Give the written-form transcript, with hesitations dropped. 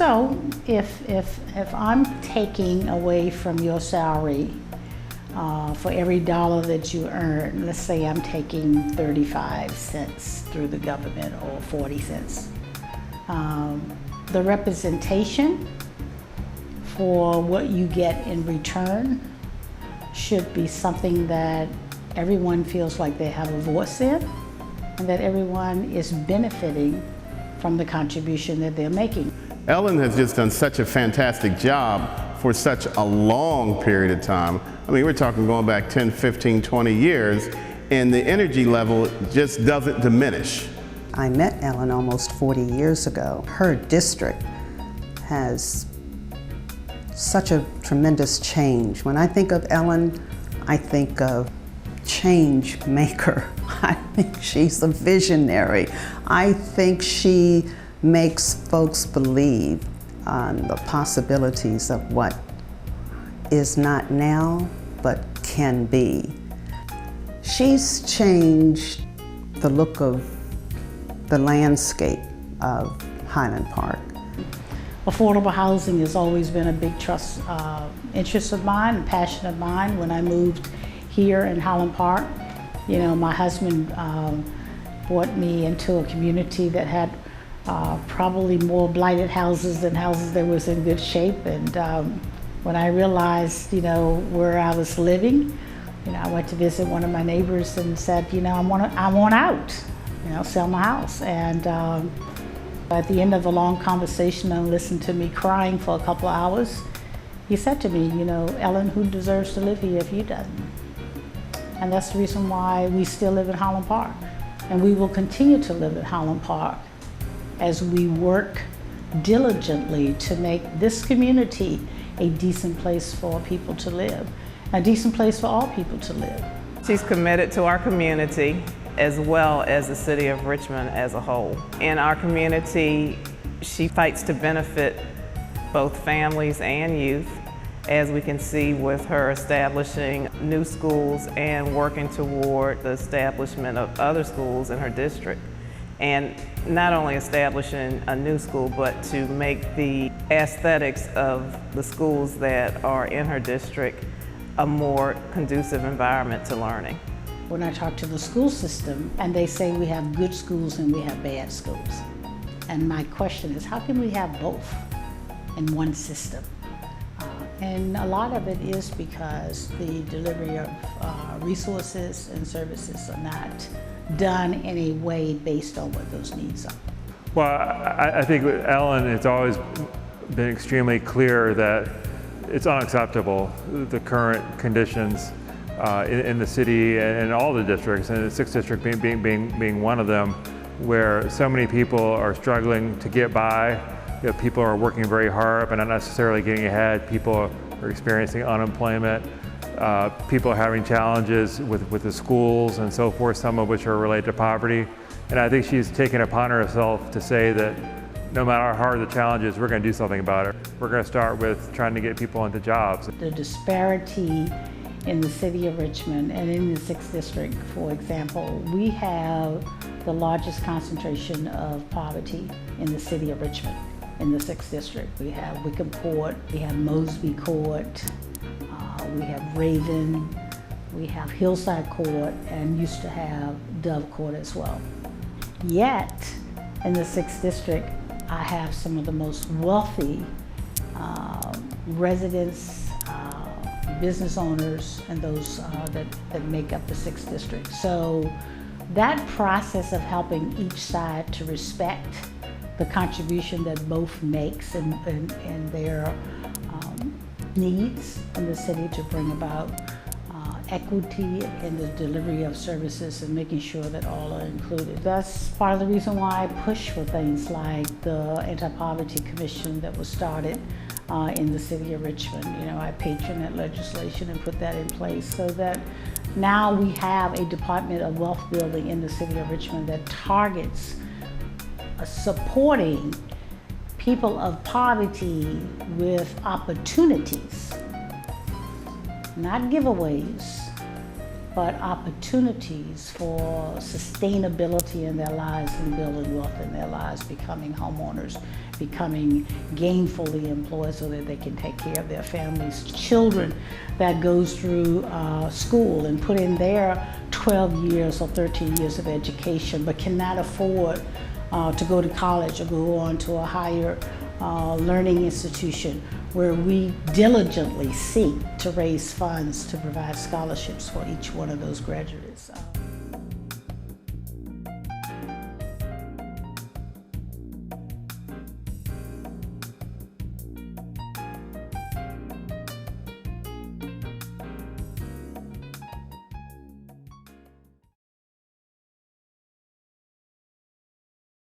So if I'm taking away from your salary for every dollar that you earn, let's say I'm taking 35 cents through the government or 40 cents, the representation for what you get in return should be something that everyone feels like they have a voice in, and that everyone is benefiting from the contribution that they're making. Ellen has just done such a fantastic job for such a long period of time. I mean, we're talking going back 10, 15, 20 years, and the energy level just doesn't diminish. I met Ellen almost 40 years ago. Her district has such a tremendous change. When I think of Ellen, I think of change maker. I think she's a visionary. I think she makes folks believe on the possibilities of what is not now, but can be. She's changed the look of the landscape of Highland Park. Affordable housing has always been a big interest of mine, a passion of mine. When I moved here in Highland Park, you know, my husband brought me into a community that had probably more blighted houses than houses that was in good shape. And when I realized, you know, where I was living, you know, I went to visit one of my neighbors and said, you know, I want out, you know, sell my house. And at the end of a long conversation and listened to me crying for a couple of hours, he said to me, you know, Ellen, who deserves to live here if you doesn't? And that's the reason why we still live in Highland Park. And we will continue to live in Highland Park as we work diligently to make this community a decent place for people to live, a decent place for all people to live. She's committed to our community as well as the city of Richmond as a whole. In our community, she fights to benefit both families and youth, as we can see with her establishing new schools and working toward the establishment of other schools in her district. And not only establishing a new school, but to make the aesthetics of the schools that are in her district a more conducive environment to learning. When I talk to the school system, and they say we have good schools and we have bad schools. And my question is, how can we have both in one system? And a lot of it is because the delivery of resources and services are not done in a way based on what those needs are. Well, I think with Ellen, it's always been extremely clear that it's unacceptable, the current conditions in the city and all the districts, and the 6th district being one of them, where so many people are struggling to get by. You know, people are working very hard but not necessarily getting ahead. People are experiencing unemployment. People are having challenges with the schools and so forth, some of which are related to poverty. And I think she's taken upon herself to say that no matter how hard the challenge is, we're going to do something about it. We're going to start with trying to get people into jobs. The disparity in the city of Richmond and in the 6th district, for example, we have the largest concentration of poverty in the city of Richmond. In the 6th district, we have Wickham Court, we have Mosby Court, we have Raven, we have Hillside Court, and used to have Dove Court as well. Yet, in the 6th district, I have some of the most wealthy residents, business owners, and those that make up the 6th district. So that process of helping each side to respect the contribution that both makes and their needs in the city to bring about equity in the delivery of services and making sure that all are included. That's part of the reason why I push for things like the Anti-Poverty Commission that was started in the city of Richmond. You know, I patron that legislation and put that in place so that now we have a Department of Wealth Building in the city of Richmond that targets supporting people of poverty with opportunities, not giveaways, but opportunities for sustainability in their lives and building wealth in their lives, becoming homeowners, becoming gainfully employed so that they can take care of their families. Children that goes through school and put in their 12 years or 13 years of education but cannot afford to go to college or go on to a higher learning institution, where we diligently seek to raise funds to provide scholarships for each one of those graduates.